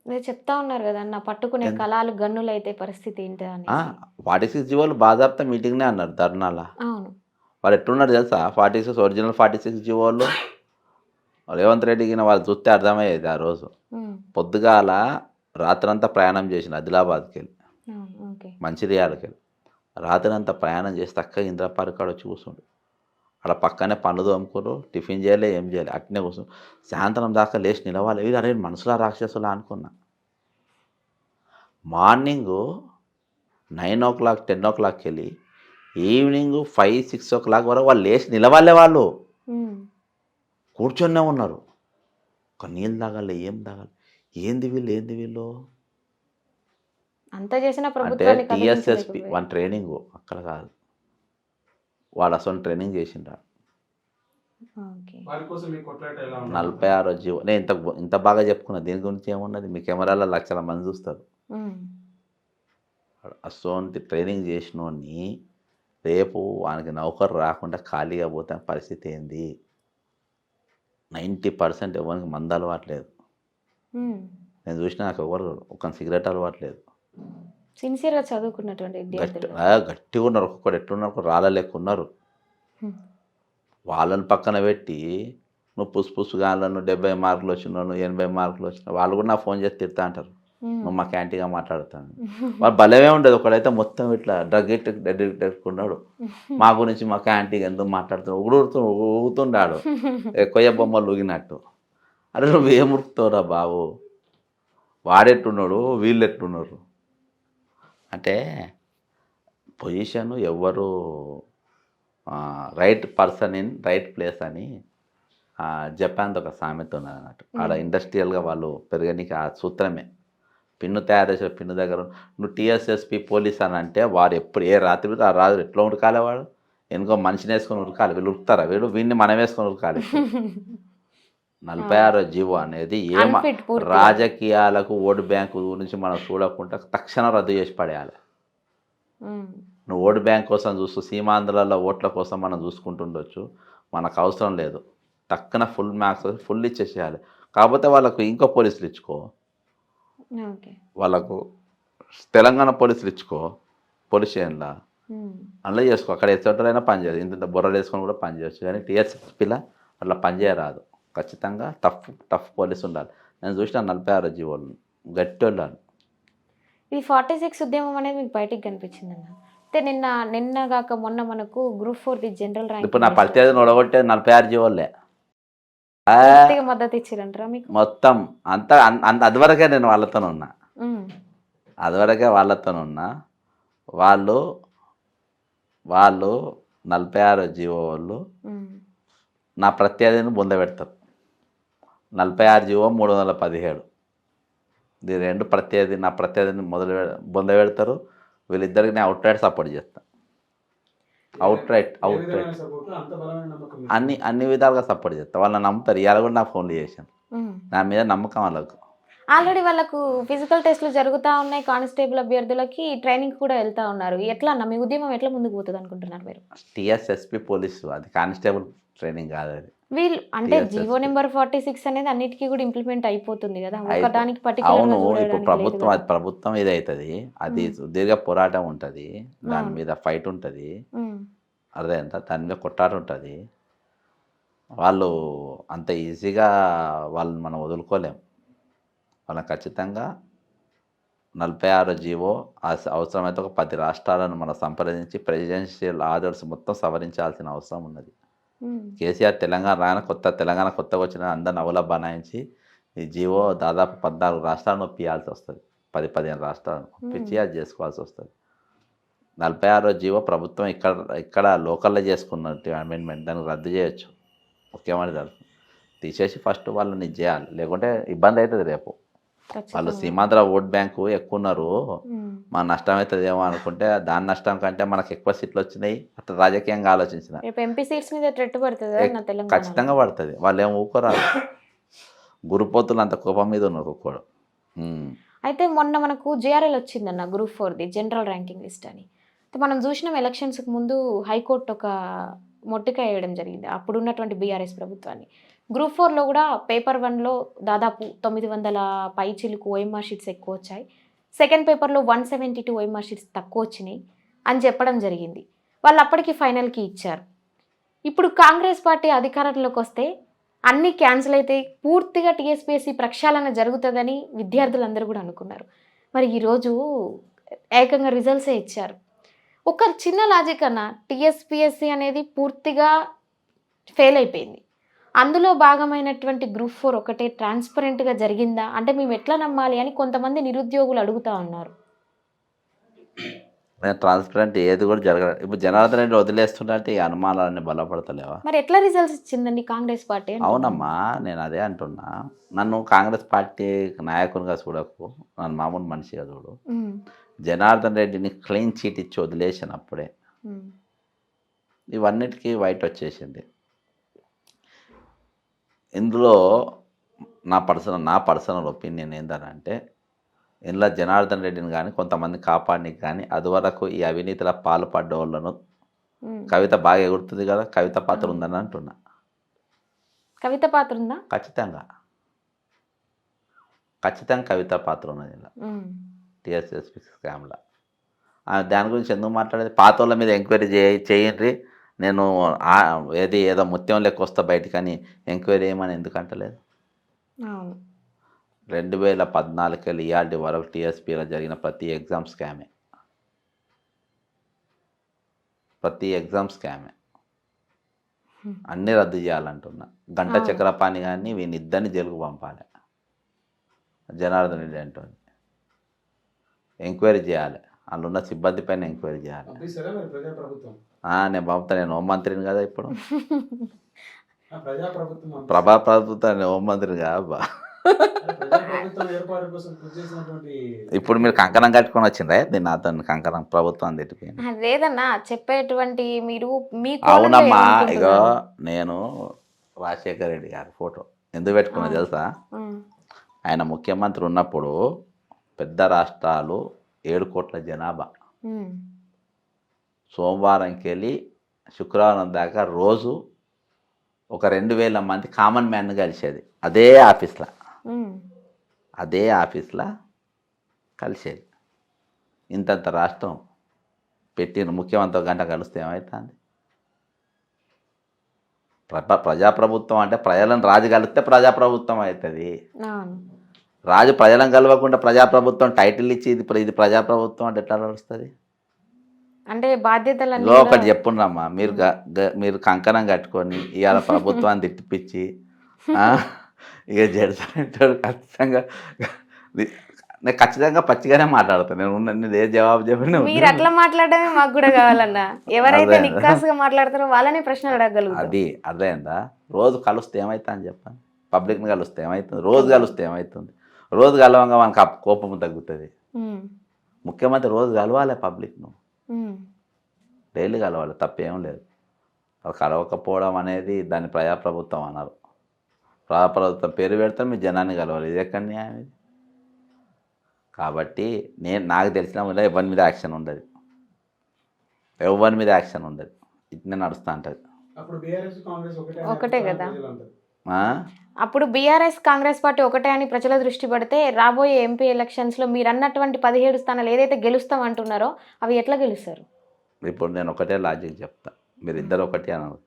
మీరు చెప్తా ఉన్నారు కదన్న, పట్టుకునే కళాలు గన్నులైతే పరిస్థితి ఏంటి అనేసి. 46 జీవోలు బాధాప్త మీటింగ్నే అన్నారు ధర్నాలా. అవును. వాళ్ళు ఎట్లున్నారు తెలుసా? 46 ఒరిజినల్ 46 జీవోలు రేవంత్ రెడ్డికి వాళ్ళు చూస్తే అర్థమయ్యేది ఆ రోజు. పొద్దుగాల రాత్రంతా ప్రయాణం చేసిన ఆదిలాబాద్కి వెళ్ళి, ఓకే. మంచిర్యాలకి వెళ్ళి రాత్రంతా ప్రయాణం చేసి చక్కగా ఇందిరా పార్క్ కాడ వచ్చి కూర్చుండు. అక్కడ పక్కనే పనులు తోముకోరు, టిఫిన్ చేయలే, ఏం చేయలే, అట్నే కూర్చుని సాయంత్రం దాకా లేచి నిలవాలి. ఇది అరే మనుషులా రాక్షసులా అనుకున్నా. మార్నింగు 9 o'clock 10 o'clock వెళ్ళి ఈవినింగ్ 5 6 o'clock వరకు వాళ్ళు లేచి నిలవాలే. వాళ్ళు కూర్చొనే ఉన్నారు. ఒక నీళ్ళు తాగాలి, ఏం తాగాలి, ఏంది వీళ్ళు అంత చేసిన అంటే ప్రభుత్వాన్ని టీఎస్ఎస్పి వన్ ట్రైనింగ్ అక్కడ కాదు, వాడు అసలు ట్రైనింగ్ చేసిండ్రు. 46 జీవో నేను ఇంత బాగా చెప్పుకున్నా, దీని గురించి ఏమున్నది, మీ కెమెరాలో లక్షల మంది చూస్తారు. అసోంటి ట్రైనింగ్ చేసినోని రేపు వానికి నౌకరు రాకుండా ఖాళీగా పోతే పరిస్థితి ఏంది? 90% ఎవరికి మందు అలవాట్లేదు. నేను చూసినా నాకు ఎవరు ఒక సిగరెట్ అలవాట్లేదు. సిన్సియర్గా చదువుకున్నటువంటి గట్టిగా ఉన్నారు. ఒక్కొక్కడు ఎట్లున్నారు, రాళ్ళ లెక్క ఉన్నారు. వాళ్ళని పక్కన పెట్టి నువ్వు పుసుపుసుగా నువ్వు 70 మార్కులు వచ్చినావు, నువ్వు 80 మార్కులు వచ్చినావు, వాళ్ళు కూడా నాకు ఫోన్ చేసి తిడతా అంటారు, నువ్వు మా క్యాంటీన్గా మాట్లాడుతాను. వాళ్ళు భలేమే ఉండదు. ఒకడైతే మొత్తం ఇట్లా డ్రగ్ ఎట్టుకున్నాడు, మా గురించి మా క్యాంటీన్ ఎందుకు మాట్లాడుతున్నాడు, ఊగుతుండాడు కొయ్య బొమ్మలు ఊగినట్టు. అరే నువ్వు ఏం ఉరుకుతావురా బాబు, వాడెట్టున్నాడు, వీళ్ళు ఎట్టున్నారు అంటే పొజిషన్ ఎవరు right person in right place అని జపాన్తో ఒక సామెత ఉన్నది అన్నట్టు. ఆడ ఇండస్ట్రియల్గా వాళ్ళు పెరగడానికి ఆ సూత్రమే. పిన్ను తయారు చేసే పిన్ను దగ్గర నువ్వు టీఎస్ఎస్పి పోలీస్ అని అంటే వారు ఎప్పుడు ఏ రాత్రి ఆ రాజు ఎట్లా ఉరకాలి, వాడు ఎందుకో మనిషిని వేసుకొని ఉరకాలి, వీళ్ళు ఉరుకుతారా, వీడిని మనం వేసుకొని ఉరకాలి. 46 జీవో అనేది రాజకీయాలకు ఓటు బ్యాంకు గురించి మనం చూడకుండా తక్షణం రద్దు చేసి పడేయాలి. నువ్వు ఓటు బ్యాంక్ కోసం చూస్తూ సీమాంధ్రాల ఓట్ల కోసం మనం చూసుకుంటుండొచ్చు, మనకు అవసరం లేదు. టక్కున ఫుల్ మ్యాక్స్ ఫుల్ ఇచ్చేసేయాలి. కాకపోతే వాళ్ళకు ఇంకో పోలీసులు ఇచ్చుకో, వాళ్ళకు తెలంగాణ పోలీసులు ఇచ్చుకో, పోలీస్ స్టేషన్లో అందులో చేసుకో. అక్కడ ఎచ్చటైనా పనిచేయదు, ఇంత బుర్రలు వేసుకొని కూడా పనిచేయచ్చు. కానీ టీఎస్ఎస్పీలా అట్లా పనిచేయరాదు. ఖచ్చితంగా టఫ్ పోలీసు ఉండాలి. నేను చూసిన 46 జీవోలు గట్టి ఉండాలి. ఈ 46 ఉద్యమం అనేది మీకు బయటికి కనిపించింది అన్న. అయితే నిన్న కాక మొన్న మనకు గ్రూప్ 4 జనరల్ ర్యాంక్ ఇప్పుడు నా ప్రత్యేకత ఒడగొట్టేది 46 జీవోలే. మద్దతు ఇచ్చారంటారా మీకు? మొత్తం అదివరకే నేను వాళ్ళతో ఉన్నా, అదివరకే వాళ్ళతో ఉన్నా. వాళ్ళు 46 జీవో వాళ్ళు నా ప్రత్యర్థిని బొందబెడతారు. 46 జీవో 317 దీని రెండు ప్రత్యర్థి నా ప్రత్యర్థిని బొందబెడతారు. వీళ్ళిద్దరికి నేను అవుట్ రైట్ సపోర్ట్ చేస్తాను. అవుట్ రైట్ అన్ని విధాలుగా సపోర్ట్ చేస్తాను. వాళ్ళని నమ్ముతారు. ఇవాళ కూడా నాకు ఫోన్లు చేశాను, నా మీద నమ్మకం వాళ్ళకు. ఆల్రెడీ వాళ్ళకు ఫిజికల్ టెస్ట్లు జరుగుతూ ఉన్నాయి. కానిస్టేబుల్ అభ్యర్థులకి ట్రైనింగ్ కూడా వెళ్తూ ఉన్నారు. ఎట్లా అన్న మీ ఉద్యమం ఎట్లా ముందుకు పోతుంది అనుకుంటున్నారు మీరు? టీఎస్ఎస్పి పోలీసు, అది కానిస్టేబుల్ ట్రైనింగ్ కాదు. అది వీళ్ళు అంటే జీవో నెంబర్ 46 అనేది అన్నిటికీ కూడా ఇంప్లిమెంట్ అయిపోతుంది కదా. అవును, ఇప్పుడు ప్రభుత్వం ఇది అవుతుంది, అది సుదీర్ఘ పోరాటం ఉంటుంది, దాని మీద ఫైట్ ఉంటుంది, అర్థమైందా, దాని మీద కొట్టాట ఉంటుంది. వాళ్ళు అంత ఈజీగా వాళ్ళని మనం వదులుకోలేం. వాళ్ళని ఖచ్చితంగా 46 జీవో అవసరమైతే ఒక 10 రాష్ట్రాలను మనం సంప్రదించి ప్రెసిడెన్షియల్ ఆర్డర్స్ మొత్తం సవరించాల్సిన అవసరం ఉన్నది. కేసీఆర్ తెలంగాణ కొత్తగా వచ్చిన అందరిని అవలా బనాయించి ఈ జీవో దాదాపు 14 రాష్ట్రాలను ఒప్పియాల్సి వస్తుంది, 10-15 రాష్ట్రాలను ఒప్పించి అది చేసుకోవాల్సి వస్తుంది. 46 జీవో ప్రభుత్వం ఇక్కడ లోకల్లో చేసుకున్నట్టు అమెండ్మెంట్, దానికి రద్దు చేయొచ్చు. ముఖ్యమంత్రి తీసేసి ఫస్ట్ వాళ్ళని చేయాలి, లేకుంటే ఇబ్బంది అవుతుంది. రేపు వాళ్ళు సీమాంధ్ర ఓట్ బ్యాంకు ఎక్కువ ఉన్నారు, మన నష్టం అవుతుంది ఏమో అనుకుంటే దాని నష్టం కంటే మనకు ఎక్కువ సీట్లు వచ్చినాయి. అట్లా రాజకీయంగా ఆలోచించిన ఖచ్చితంగా పడుతుంది. వాళ్ళు ఏమో ఊకోరాదు, గురుపోతులు అంత కోపం మీద ఉన్నారు ఒక్కొక్కడు. అయితే మొన్న మనకు జేఆర్ఎల్ వచ్చిందన్న గ్రూప్ 4 జనరల్ ర్యాంకింగ్ లిస్ట్ అని. మనం చూసినాం ఎలక్షన్స్కి ముందు హైకోర్టు ఒక మొట్టికాయ వేయడం జరిగింది అప్పుడు ఉన్నటువంటి బీఆర్ఎస్ ప్రభుత్వాన్ని. గ్రూప్ 4లో కూడా పేపర్ 1లో దాదాపు 900 పైచిలుకు ఓఎంఆర్ షీట్స్ ఎక్కువ వచ్చాయి. సెకండ్ పేపర్లో 172 ఓఎంఆర్ షీట్స్ తక్కువ వచ్చినాయి అని చెప్పడం జరిగింది. వాళ్ళు అప్పటికి ఫైనల్కి ఇచ్చారు. ఇప్పుడు కాంగ్రెస్ పార్టీ అధికారంలోకి వస్తే అన్నీ క్యాన్సిల్ అయితే పూర్తిగా టీఎస్పీఎస్సీ ప్రక్షాళన జరుగుతుందని విద్యార్థులందరూ కూడా అనుకున్నారు. మరి ఈరోజు ఏకంగా రిజల్ట్సే ఇచ్చారు. ఒక చిన్న లాజిక్ అన్న, టీఎస్పీఎస్సీ అనేది పూర్తిగా ఫెయిల్ అయిపోయింది. అందులో భాగమైనటువంటి గ్రూప్ 4 ఒకటే ట్రాన్స్పరెంట్గా జరిగిందా అంటే మేము ఎట్లా నమ్మాలి అని కొంతమంది నిరుద్యోగులు అడుగుతూ ఉన్నారు. ట్రాన్స్పరెంట్ ఏది కూడా జరగదు. ఇప్పుడు జనార్దన్ రెడ్డి వదిలేస్తుంటే ఈ అనుమానాలన్నీ బలపడతలేవా? మరి ఎట్లా రిజల్ట్స్ ఇచ్చిందండి కాంగ్రెస్ పార్టీ అంటే? అవునమ్మా, నేను అదే అంటున్నా. నన్ను కాంగ్రెస్ పార్టీ నాయకునిగా చూడకు, నన్ను మామూలు మనిషిగా చూడు. జనార్దన్ రెడ్డిని క్లీన్ చీట్ ఇచ్చి వదిలేసినప్పుడే ఇవన్నిటికీ వైట్ వచ్చేసింది. ఇందులో నా పర్సనల్ ఒపీనియన్ ఏంటంటే, ఇందులో జనార్దన్ రెడ్డిని కానీ కొంతమంది కాపాడికి కానీ అది వరకు ఈ అవినీతిలో పాల్పడ్డ వాళ్ళను కవిత బాగా ఎగురుతుంది కదా, కవిత పాత్ర ఉందని అంటున్నా. కవిత పాత్ర ఉందా? ఖచ్చితంగా కవిత పాత్ర ఉన్నది ఇలా టీఎస్ఎస్పీ స్కామ్లో. దాని గురించి ఎందుకు మాట్లాడేది? పాత వాళ్ళ మీద ఎంక్వైరీ చేయండి, నేను ఏదో ముత్యం లెక్క వస్తా బయటకని ఎంక్వైరీ చేయమని ఎందుకు అంటలేదు? 2014 ఇయాల్టి వరకు టీఎస్పీలో జరిగిన ప్రతి ఎగ్జామ్ స్కామే. అన్నీ రద్దు చేయాలంటున్నా. గంట చక్రపాణి కానీ వీళ్ళిద్దరిని జైలుకు పంపాలి. జనార్దన్ రెడ్డి అంటుంది ఎంక్వైరీ చేయాలి, అందులో ఉన్న సిబ్బంది పైన ఎంక్వైరీ చేయాలి. నేను పంపుతా, నేను హోంమంత్రిని కదా ఇప్పుడు. ప్రభుత్వం హోంమంత్రిని కాదు. ఇప్పుడు మీరు కంకణం కట్టుకొని వచ్చిండ్రా దీన్ని అతను కంకణం ప్రభుత్వం తిట్టిపోయింది? లేదన్నా, చెప్పేటువంటి మీరు అవునమ్మా. ఇగో నేను రాజశేఖర్ రెడ్డి గారి ఫోటో ఎందుకు పెట్టుకున్నా తెలుసా? ఆయన ముఖ్యమంత్రి ఉన్నప్పుడు పెద్ద రాష్ట్రాలు 7 కోట్ల జనాభా, సోమవారంకి వెళ్ళి శుక్రవారం దాకా రోజు ఒక 2000 మంది కామన్ మ్యాన్ కలిసేది అదే ఆఫీస్లో కలిసేది. ఇంతంత రాష్ట్రం పెట్టిన ముఖ్యమంత్రి గంట కలిస్తే ఏమవుతుంది? ప్రజాప్రభుత్వం అంటే ప్రజలను రాజు కలిస్తే ప్రజాప్రభుత్వం అవుతుంది. రాజు ప్రజలను కలవకుండా ప్రజాప్రభుత్వం టైటిల్ ఇచ్చి ఇది ప్రజాప్రభుత్వం అంటే ఎట్లా నడుస్తుంది? అంటే బాధ్యతలు ఒకటి చెప్పున్నామ్మా, మీరు కంకణం కట్టుకొని ఇవాళ ప్రభుత్వాన్ని తిట్టిపిచ్చి ఇక జడ్జంటాడు. ఖచ్చితంగా పచ్చిగానే మాట్లాడతాను నేను ఏ జవాబు చెప్పిన. మీరు అట్లా మాట్లాడమే మాకు కూడా కావాలన్నా. ఎవరైతే నిక్కాసుగా మాట్లాడతారో వాళ్ళని ప్రశ్నలు అడగగలుగుతారు. అది అర్థమైందా? రోజు కలిస్తే ఏమవుతా అని చెప్పండి. పబ్లిక్ని కలిస్తే ఏమవుతుంది? రోజు కలిస్తే ఏమవుతుంది? రోజు కలవంగా మనకు కోపం తగ్గుతుంది. ముఖ్యమంత్రి రోజు కలవాలి పబ్లిక్ను, డైలీ కలవాలి, తప్పేం లేదు. కలవకపోవడం అనేది దాన్ని ప్రజాప్రభుత్వం అన్నారు. ప్రజాప్రభుత్వం పేరు పెడితే మీ జనాన్ని కలవాలి, ఇది ఎక్కడ న్యాయం ఇది? కాబట్టి నాకు తెలిసిన ఎవరి మీద యాక్షన్ ఉండదు, ఇట్నే నడుస్తూ ఉంటుంది. ఒకటే కదా. అప్పుడు బీఆర్ఎస్ కాంగ్రెస్ పార్టీ ఒకటే అని ప్రజల దృష్టి పడితే రాబోయే ఎంపీ ఎలక్షన్స్లో మీరు అన్నటువంటి 17 స్థానాలు ఏదైతే గెలుస్తాం అంటున్నారో అవి ఎట్లా గెలుస్తారు? ఇప్పుడు నేను ఒకటే లాజిక్ చెప్తా, మీరు ఇద్దరు ఒకటే అన్నారు.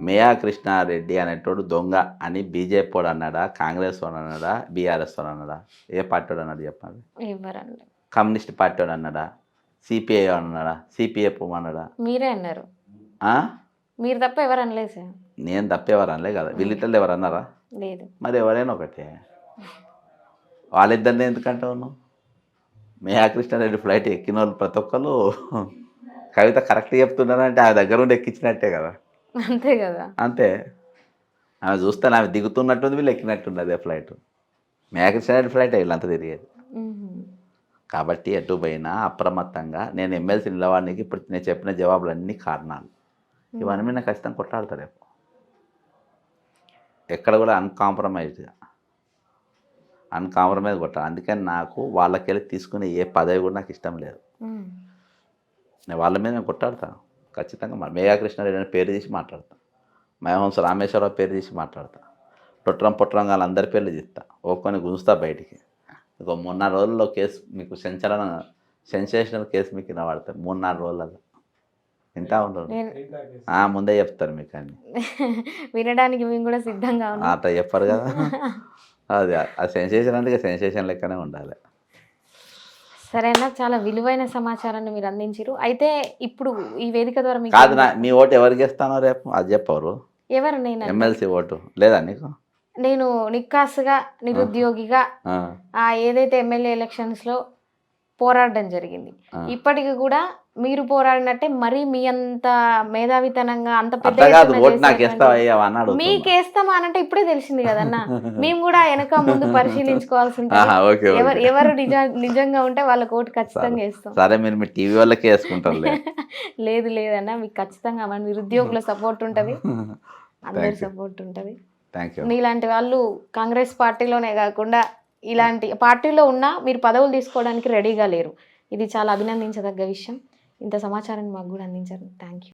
మేయా కృష్ణారెడ్డి అనేటోడు దొంగ అని బీజేపీ వాడు అన్నాడా, కాంగ్రెస్ వాడు అన్నాడా, బీఆర్ఎస్ వాడు అన్నాడా? ఏ పార్టీ వాడు అన్నాడు చెప్పండి? కమ్యూనిస్ట్ పార్టీ వాడు అన్నాడా, సిపిఐ వాడు అన్నాడా, సిపిఎఫ్ అన్నాడా? మీరే అన్నారు. మీరు తప్ప ఎవరు అనలేదు సార్. నేను తప్ప ఎవరు అనలే కదా. వీళ్ళిద్దరు ఎవరు అన్నారా? లేదు. మరి ఎవరైనా ఒకటే. వాళ్ళిద్దరిని ఎందుకంటావు నువ్వు? మేయా కృష్ణారెడ్డి ఫ్లైట్ ఎక్కిన వాళ్ళు ప్రతి ఒక్కరు కవిత కరెక్ట్ చెప్తున్నారంటే ఆ దగ్గర ఉండి ఎక్కించినట్టే కదా. అంతే కదా. అంతే. ఆమె చూస్తాను, ఆమె దిగుతున్నట్టుంది, వీళ్ళు ఎక్కినట్టుంది అదే ఫ్లైట్. మేయా కృష్ణారెడ్డి ఫ్లైట్ వీళ్ళంతా తిరిగేది. కాబట్టి ఎటు పోయినా అప్రమత్తంగా నేను ఎమ్మెల్సీ నిలవాడికి ఇప్పుడు నేను చెప్పిన జవాబులు అన్నీ కారణాలు. ఇవన్నీ మీద ఖచ్చితంగా కొట్లాడతారు రేపు. ఎక్కడ కూడా అన్కాంప్రమైజ్ కొట్టాలి. అందుకని నాకు వాళ్ళకెళ్ళి తీసుకునే ఏ పదవి కూడా నాకు ఇష్టం లేదు. నేను వాళ్ళ మీద నేను కొట్టాడతాను ఖచ్చితంగా. మేయా కృష్ణారెడ్డి అని పేరు తీసి మాట్లాడతాను, మహోంస రామేశ్వరరావు పేరు తీసి మాట్లాడతాను, పొట్టరం కానీ అందరి పేర్లు చెప్తా ఒక్కొని గుంజుతా బయటికి. ఇంకో 3-4 రోజుల్లో కేసు మీకు సెన్సేషనల్ కేసు మీకు వినబడతాయి 3-4 రోజులలో. వింటా ఉండరు, ముందే చెప్తారు మీకు అన్ని. వినడానికి మేము కూడా సిద్ధంగా ఉన్నాం. అట్లా చెప్పారు కదా. అది ఆ సెన్సేషన్ అంటే సెన్సేషన్ లెక్కనే ఉండాలి. సరేనా, చాలా విలువైన సమాచారాన్ని మీరు అందించారు. అయితే ఇప్పుడు ఈ వేదిక ద్వారా మీకు కాదు, మీ ఓటు ఎవరికి ఇస్తానో రేపు అది చెప్పరు. ఎవరు? నేను ఎమ్మెల్సీ ఓటు లేదా నీకు? నేను నిక్కాసుగా నిరుద్యోగిగా ఏదైతే ఎమ్మెల్యే ఎలక్షన్స్ లో పోరాడడం జరిగింది, ఇప్పటికి కూడా మీరు పోరాడినట్టే మరీ మీ అంత మేధావితనంగా అంత పెద్ద మీకేస్తామా అనంటే ఇప్పుడే తెలిసింది కదన్నా. మేము కూడా వెనక ముందు పరిశీలించుకోవాల్సి ఉంటుంది. ఎవరు నిజంగా ఉంటే వాళ్ళ ఓటు ఖచ్చితంగా వేస్తాం. సరే, మీరు మీ టీవీ వాళ్ళకే వేసుకుంటారు. లేదు లేదన్నా, మీకు ఖచ్చితంగా మన నిరుద్యోగుల సపోర్ట్ ఉంటుంది, అందరి సపోర్ట్ ఉంటుంది. మీలాంటి వాళ్ళు కాంగ్రెస్ పార్టీలోనే కాకుండా ఇలాంటి పార్టీలో ఉన్నా మీరు పదవులు తీసుకోవడానికి రెడీగా లేరు. ఇది చాలా అభినందించదగ్గ విషయం. ఇంత సమాచారాన్ని మాకు కూడా అందించారు. Thank you.